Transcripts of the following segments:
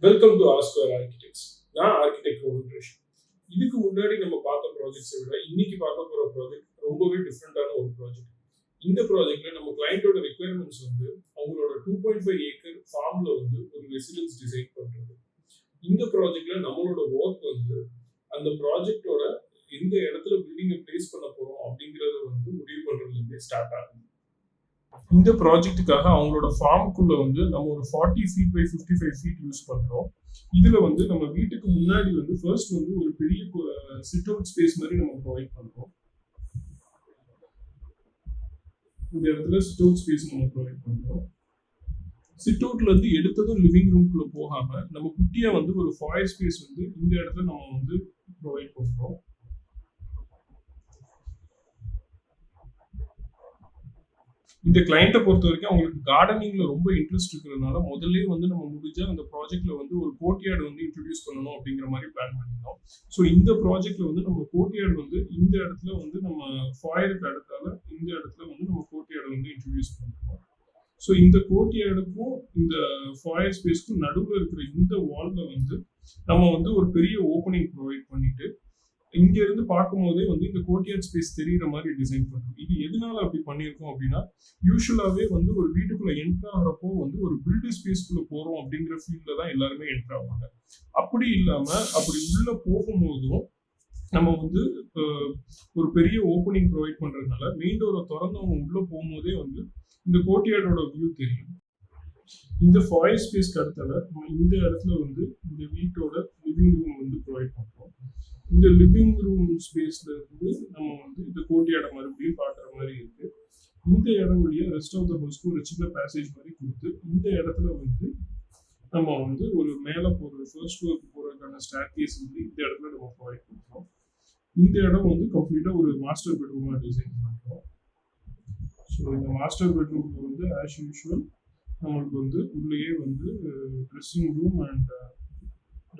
Welcome to Oscar architects. நான் architect Rohan. இதுக்கு முன்னாடி நம்ம பார்த்த ப்ராஜெக்ட்ஸை விட இன்னைக்கு பார்க்க போற ப்ராஜெக்ட் ரொம்பவே டிஃப்ரெண்டான ஒரு ப்ராஜெக்ட். இந்த ப்ராஜெக்ட்ல நம்ம கிளைண்டோட ரெக்யர்மெண்ட்ஸ் வந்து அவங்களோட 2.5 ஏக்கர் ஃபார்ம்ல வந்து ஒரு ரெசிடென்ஸ் டிசைன் பண்றது. இந்த ப்ராஜெக்ட்ல நம்மளோட ஒர்க் வந்து அந்த ப்ராஜெக்டோட எந்த இடத்துல பில்டிங்கை பிளேஸ் பண்ண போறோம் அப்படிங்கறத வந்து முடிவு பண்றதுல இருந்தே ஸ்டார்ட் ஆகும். இந்த ப்ராஜெக்ட்டுக்காக அவங்களோட ஃபார்முக்குள்ள வந்து நம்ம ஒரு 40 ஃபீட் பை 55 ஃபீட் யூஸ் பண்றோம். இதுல வந்து நம்ம வீட்டுக்கு முன்னாடி வந்து ஃபர்ஸ்ட் வந்து ஒரு பெரிய சிட் அவுட் ஸ்பேஸ் மாதிரி நம்ம ப்ரொவைட் பண்றோம். இந்த இடத்துல சிட் அவுட் ஸ்பேஸ் நம்ம ப்ரொவைட் பண்றோம். சிட் அவுட்ல இருந்து எடுத்ததும் லிவிங் ரூம்குள்ள போகாம நம்ம குட்டியா வந்து ஒரு ஃபாயர் ஸ்பேஸ் வந்து இந்த இடத்துல நம்ம வந்து ப்ரொவைட் பண்றோம். இந்த கிளைண்ட்டை பொறுத்த வரைக்கும் அவங்களுக்கு கார்டனிங்ல ரொம்ப இன்ட்ரெஸ்ட் இருக்கிறதுனால முதல்ல வந்து நம்ம முடிஞ்ச அந்த ப்ராஜெக்ட்ல வந்து ஒரு கோர்ட்யார்டு வந்து இன்ட்ரடியூஸ் பண்ணணும் அப்படிங்கிற மாதிரி பிளான் பண்ணியிருந்தோம். ஸோ இந்த ப்ராஜெக்ட்ல வந்து நம்ம கோர்ட்யார்டு வந்து இந்த இடத்துல வந்து நம்ம ஃபாயருக்கு அடுத்தால இந்த இடத்துல வந்து நம்ம கோர்ட்யார்டு வந்து இன்ட்ரடியூஸ் பண்ணுறோம். ஸோ இந்த கோர்ட்யார்டுக்கும் இந்த ஃபாயர் ஸ்பேஸ்க்கும் நடுவில் இருக்கிற இந்த வால்ல வந்து நம்ம வந்து ஒரு பெரிய ஓப்பனிங் ப்ரொவைட் பண்ணிட்டு இங்க இருந்து பார்க்கும் போதே வந்து இந்த கோர்ட்யார்ட் ஸ்பேஸ் தெரியுற மாதிரி டிசைன் பண்றோம். இது எதனால அப்படி பண்ணியிருக்கோம் அப்படின்னா, யூஸ்வலாவே வந்து ஒரு வீட்டுக்குள்ள என்டர் ஆகிறப்போ வந்து ஒரு பில்டு ஸ்பேஸ்க்குள்ள போறோம் அப்படிங்கிற ஃபீல்ட்ல தான் எல்லாருமே என்டர் ஆவாங்க. அப்படி இல்லாம அப்படி உள்ள போகும்போதும் நம்ம வந்து ஒரு பெரிய ஓப்பனிங் ப்ரொவைட் பண்றதுனால மெயின் டோரை திறந்து அவங்க உள்ள போகும்போதே வந்து இந்த கோர்ட்யார்டோட வியூ தெரியும். இந்த ஃபாயர் ஸ்பேஸ்க்கு அடுத்தால நம்ம இந்த இடத்துல வந்து இந்த வீட்டோட லிவிங் ரூம் வந்து ப்ரொவைட் பண்றோம். இந்த லிவிங் ரூம் ஸ்பேஸ்ல இருந்து நம்ம வந்து இந்த கோர்ட்யார்டை மறுபடியும் பார்க்குற மாதிரி இருக்கு. இந்த இடம் வழியா ரெஸ்ட் ஆஃப் த ஹவுஸ்க்கு ஒரு சின்ன பேசேஜ் மாதிரி கொடுத்து இந்த இடத்துல வந்து நம்ம வந்து ஒரு மேலே போகிறது ஃபர்ஸ்ட் ஃப்ளோருக்கு போகிறதுக்கான ஸ்டேர்கேஸ் வந்து இந்த இடத்துல நம்ம ப்ரொவைட் பண்ணுறோம். இந்த இடம் வந்து கம்ப்ளீட்டாக ஒரு மாஸ்டர் பெட்ரூமாக டிசைன் பண்ணுறோம். ஸோ இந்த மாஸ்டர் பெட்ரூமில் வந்து ஆஸ் யூஷுவல் நம்மளுக்கு வந்து உள்ளேயே வந்து dressing room and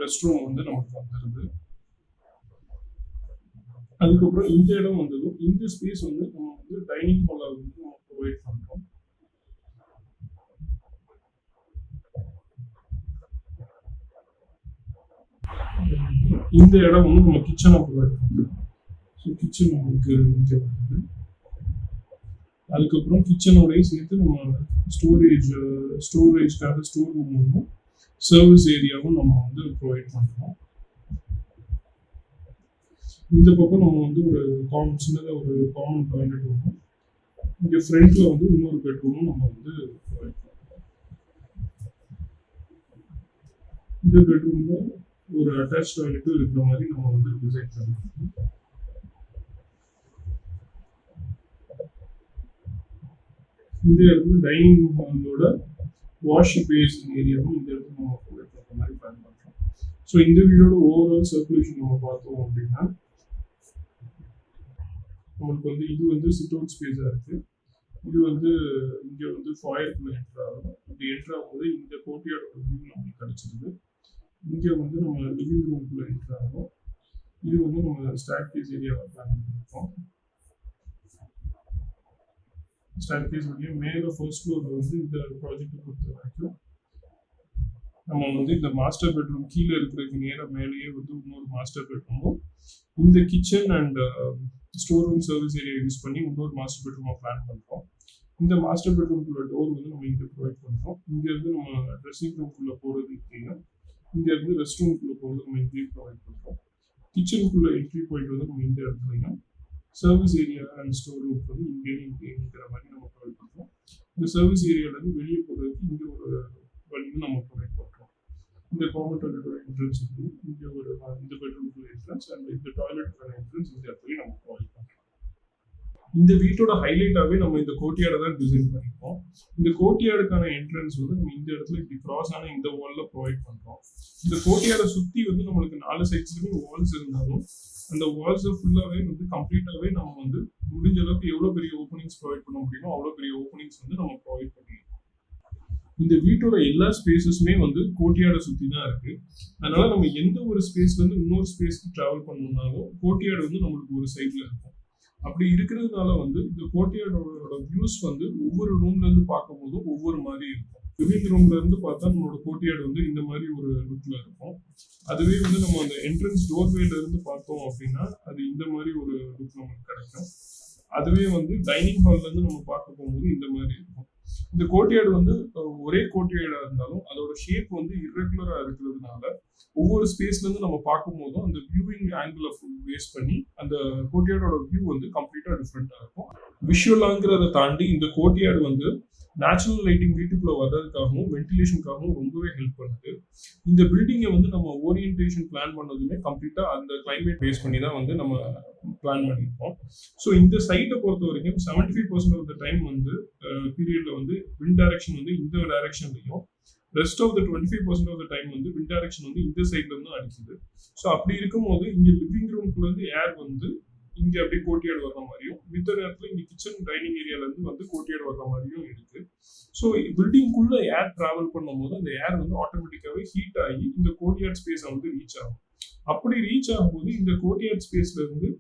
rest room வந்து நமக்கு வந்துடுது. அதுக்கப்புறம் இந்த இடம் வந்ததும் இந்த ஸ்பேஸ் வந்து நம்ம வந்து டைனிங் ஹாலை வந்து நம்ம ப்ரொவைட் பண்றோம். இந்த இடம் வந்து நம்ம கிச்சனை ப்ரொவைட் பண்றோம். ஸோ கிச்சன் நமக்கு இங்கே வருது. அதுக்கப்புறம் கிச்சனோடய சேர்த்து நம்ம ஸ்டோரேஜ்க்காக ஸ்டோர் ரூம் ஒன்றும் சர்வீஸ் ஏரியாவும் நம்ம வந்து ப்ரொவைட் பண்றோம். இந்த பக்கம் நம்ம வந்து ஒரு சின்னதாக ஒரு காமன் டாய்லெட் வரும். இங்கே ஃப்ரண்ட்ல வந்து இன்னொரு பெட்ரூமும் நம்ம வந்து ப்ரொவைட் பண்ணுறோம். இந்த பெட்ரூம்ல ஒரு அட்டாச் டாய்லெட்டும் இருக்கிற மாதிரி நம்ம வந்து டிசைன் பண்ணிருக்கோம். இந்த இடத்துல டைனிங் ஹாலோட வாஷ் பேசிங் ஏரியாவும் இந்த இடத்துல நம்ம ப்ரொவைட் பண்ணுற மாதிரி பிளான் பண்ணுறோம். ஸோ இந்த வீடோட ஓவரால் சர்க்குலேஷன் நம்ம பார்த்தோம் அப்படின்னா நம்மளுக்கு வந்து இது வந்து சிட் அவுட் ஸ்பேஸாக இருக்குது. இது வந்து இங்கே வந்து ஃபாயருக்குள்ள என்ட்ரு ஆகும். இப்படி என்ட்ரு ஆகும்போது இந்த கோர்ட்யார்டோட வியூ நம்மளுக்கு கிடைச்சிருது. இங்கே வந்து நம்ம லிவிங் ரூம்குள்ளே என்ட்ரு ஆகும். இது வந்து நம்ம ஸ்டேர்கேஸ் ஏரியாவை பிளான் பண்ணியிருக்கோம். ஸ்டேர்கேஸ் வழியாக மேலே ஃபர்ஸ்ட் ஃப்ளோரில் வந்து இந்த ப்ராஜெக்டை பொறுத்த வரைக்கும் நம்ம வந்து இந்த மாஸ்டர் பெட்ரூம் கீழே இருக்கிறதுக்கு நேராக மேலேயே வந்து இன்னொரு மாஸ்டர் பெட்ரூமும் இந்த kitchen and store room service area use பண்ணி இன்னொரு மாஸ்டர் பெட்ரூமாக பிளான் பண்ணுறோம். இந்த மாஸ்டர் பெட்ரூம்குள்ள டோர் வந்து நம்ம இங்கே ப்ரொவைட் பண்ணுறோம். இங்கேருந்து நம்ம ட்ரெஸ்ஸிங் ரூம்குள்ளே போகிறது இப்படின்னா இங்கேருந்து ரெஸ்ட் ரூம்குள்ளே போகிறது நம்ம இங்கேயும் ப்ரொவைட் பண்ணுறோம். கிச்சனுக்குள்ளே என்ட்ரி பாயிண்ட் வந்து நம்ம இந்த இடத்துலையும் service area and store room வந்து இங்கேங்கிற மாதிரி நம்ம ப்ரொவைட் பண்ணுறோம். இந்த சர்வீஸ் ஏரியாவிலேருந்து வெளியே போகிறதுக்கு இங்கே ஒரு வழியும் நம்ம ப்ரொவைட் பண்ணுறோம். இந்த காமன் டாய்லெட்டோட என்ட்ரன்ஸ் இருக்குது. இங்கே ஒரு இந்த பெட்ரூம்குள்ள என்ட்ரன்ஸ் அண்ட் இந்த டாய்லெட்டோட என்ட்ரன்ஸ் இந்த இடத்துலையும் நம்ம ப்ரொவைட் பண்ணுறோம். இந்த வீட்டோட ஹைலைட்டாகவே நம்ம இந்த கோர்ட்யார்டை தான் டிசைன் பண்ணியிருக்கோம். இந்த கோர்ட்யார்டுக்கான என்ட்ரன்ஸ் வந்து நம்ம இந்த இடத்துல இப்படி கிராஸ் ஆன இந்த வாலில் ப்ரொவைட் பண்ணுறோம். இந்த கோர்ட்யார்டை சுற்றி வந்து நம்மளுக்கு 4 சைட்ஸ்லையுமே வால்ஸ் இருந்தாலும் அந்த வால்ஸை ஃபுல்லாகவே வந்து கம்ப்ளீட்டாகவே நம்ம வந்து முடிஞ்ச அளவுக்கு எவ்வளோ பெரிய ஓப்பனிங்ஸ் ப்ரொவைட் பண்ண முடியுமோ அவ்வளோ பெரிய ஓப்பனிங்ஸ் வந்து நம்ம ப்ரொவைட் பண்ணியிருக்கோம். இந்த வீட்டோட எல்லா ஸ்பேசஸுமே வந்து கோர்ட்யார்டை சுற்றி தான் இருக்கு. அதனால நம்ம எந்த ஒரு ஸ்பேஸ்லேருந்து இன்னொரு ஸ்பேஸ்க்கு ட்ராவல் பண்ணணும்னாலும் கோர்ட்யார்டு வந்து நம்மளுக்கு ஒரு சைடில் இருக்கும். அப்படி இருக்கிறதுனால வந்து இந்த கோர்ட்யார்டோட வியூஸ் வந்து ஒவ்வொரு ரூம்லேருந்து பார்க்கும் போதும் ஒவ்வொரு மாதிரி இருக்கும். லிவிங் ரூம்ல இருந்து பார்த்தா நம்மளோட கோர்ட்யார்டு வந்து இந்த மாதிரி ஒரு லுக்ல இருக்கும். அதுவே வந்து நம்ம அந்த என்ட்ரன்ஸ் டோர்வேல இருந்து பார்த்தோம் அப்படின்னா அது இந்த மாதிரி ஒரு லுக் நமக்கு கிடைக்கும். அதுவே வந்து டைனிங் ஹால்ல இருந்து நம்ம பார்க்க போகும்போது இந்த மாதிரி இருக்கும். இந்த கோர்ட்யார்டு வந்து ஒரே கோர்ட்யார்டா இருந்தாலும் அதோட ஷேப் வந்து இர்ரெகுலரா இருக்கிறதுனால ஒவ்வொரு ஸ்பேஸ்ல இருந்து நம்ம பார்க்கும் போதும் அந்த வியூவிங் ஆங்கிள் பேஸ் பண்ணி அந்த கோர்ட்யார்டோட வியூ வந்து கம்ப்ளீட்டா டிஃப்ரெண்டா இருக்கும். விஷுவலாங்கிறத தாண்டி இந்த கோர்ட்யார்டு வந்து நேச்சுரல் லைட்டிங் வீட்டுக்குள்ள வர்றதுக்காகவும் வென்டிலேஷனுக்காகவும் ரொம்பவே ஹெல்ப் பண்ணுது. இந்த பில்டிங்கை வந்து நம்ம ஓரியன்டேஷன் பிளான் பண்ணதுமே கம்ப்ளீட்டா அந்த கிளைமேட் பேஸ் பண்ணி தான் வந்து நம்ம பிளான் பண்ணியிருக்கோம். ஸோ இந்த சைட்டை பொறுத்த வரைக்கும் 75% ஆஃப் த டைம் வந்து பீரியட்ல வந்து விண்ட் டைரக்ஷன் வந்து இந்த டைரக்ஷன்லையும் rest of the 25% of the time வந்து விண்ட் டைரக்ஷன் வந்து இந்த சைட்ல இருந்து அடிக்குது. ஸோ அப்படி இருக்கும்போது இங்க லிவிங் ரூம்குள்ள இருந்து ஏர் வந்து இங்க அப்படியே கோர்ட்யார்டு வர்ற மாதிரியும் மித்த நேரத்துல இங்க கிச்சன் டைனிங் ஏரியால இருந்து வந்து கோர்ட்யார்டு வர்ற மாதிரியும் இருக்கு. ஸோ பில்டிங்குள்ள ஏர் டிராவல் பண்ணும்போது அந்த ஏர் வந்து ஆட்டோமேட்டிக்காவே ஹீட் ஆகி இந்த கோர்ட்யார்ட் ஸ்பேஸை வந்து ரீச் ஆகும். அப்படி ரீச் ஆகும்போது இந்த கோர்ட்யார்ட் ஸ்பேஸ்ல இருந்து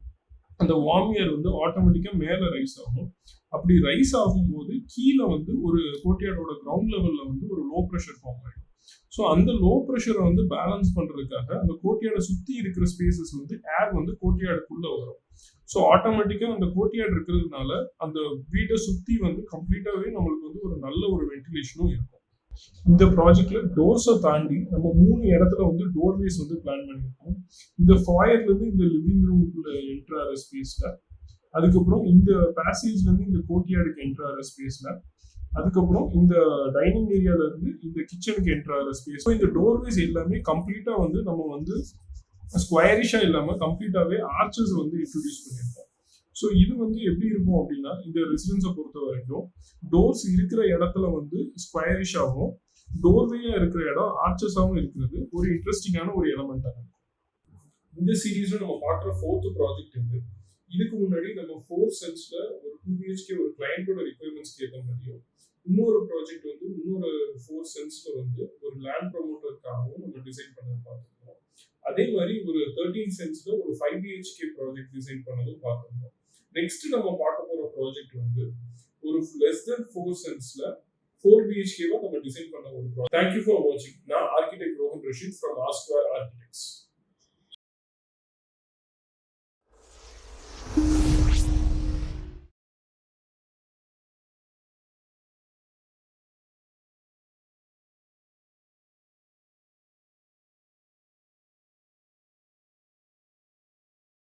அந்த வார்ம் ஏர் வந்து ஆட்டோமேட்டிக்கா மேல ரைஸ் ஆகும். அப்படி ரைஸ் ஆகும்போது கீழே வந்து ஒரு கோர்ட்யார்டோட கிரவுண்ட் லெவல்ல வந்து ஒரு லோ ப்ரெஷர் ஃபார்ம் ஆயிடும். ஸோ அந்த லோ ப்ரெஷரை வந்து பேலன்ஸ் பண்றதுக்காக அந்த கோர்ட்யார்டை சுத்தி இருக்கிற ஸ்பேசஸ் வந்து ஏர் வந்து கோர்ட்யார்டுக்குள்ள வரும். ஸோ ஆட்டோமேட்டிக்கா அந்த கோர்ட்யார்டு இருக்கிறதுனால அந்த வீட்டை சுத்தி வந்து கம்ப்ளீட்டாவே நம்மளுக்கு வந்து ஒரு நல்ல ஒரு வென்டிலேஷனும் இருக்கும். இந்த ப்ராஜெக்ட்ல டோர்ஸை தாண்டி நம்ம 3 இடத்துல வந்து டோர்வேஸ் வந்து பிளான் பண்ணியிருக்கோம். இந்த ஃபாயர்ல இருந்து இந்த லிவிங் ரூமுக்குள்ள என்டர் ஆகிற ஸ்பேஸ்ல, அதுக்கப்புறம் இந்த பேசேஜ்ல இருந்து இந்த கோர்ட்யார்டுக்கு என்டர் ஆகிற ஸ்பேஸ்ல, அதுக்கப்புறம் இந்த டைனிங் ஏரியால இருந்து இந்த கிச்சனுக்கு என்டர் ஆகிற ஸ்பேஸ். இந்த டோர்வேஸ் எல்லாமே கம்ப்ளீட்டா வந்து நம்ம வந்து ஸ்கொயரிஷா இல்லாம கம்ப்ளீட்டாவே ஆர்ச்சஸ் வந்து இன்ட்ரோடியூஸ் பண்ணியிருக்கோம். ஸோ இது வந்து எப்படி இருக்கும் அப்படின்னா இந்த ரெசிடென்ஸை பொறுத்த வரைக்கும் டோர்ஸ் இருக்கிற இடத்துல வந்து ஸ்கொயரிஷாகவும் டோர்வேயா இருக்கிற இடம் ஆர்ச்சஸாகவும் இருக்கிறது ஒரு இன்ட்ரெஸ்டிங்கான ஒரு எலமெண்டாக இருக்கும். இந்த சீரீஸ்ல நம்ம பார்க்குற 4th ப்ராஜெக்ட் இது. இதுக்கு முன்னாடி நம்ம 4 சென்ஸ்ல ஒரு 2 BHK ஒரு கிளையண்டோட ரிக்வயர்மெண்ட்ஸ்க்கு ஏற்ற மாதிரியும் இன்னொரு ப்ராஜெக்ட் வந்து இன்னொரு 4 சென்ஸ்ல வந்து ஒரு லேண்ட் ப்ரொமோட்டருக்காகவும் நம்ம டிசைன் பண்ண பார்த்துருக்கோம். அதே மாதிரி ஒரு 13 சென்ஸ்ல ஒரு 5 BHK ப்ராஜெக்ட் டிசைன் பண்ணதும் பார்த்துருக்கோம். நெக்ஸ்ட் நம்ம பார்க்க போற ப்ராஜெக்ட் வந்து ஒரு லெஸ் தென் 4 சென்ஸ்ல 4 BHK நம்ம டிசைன் பண்ண ஒரு ப்ராஜெக்ட். தேங்க்யூ ஃபார் வாட்சிங். நான் architect Rohan Rasheed from R Square Architects.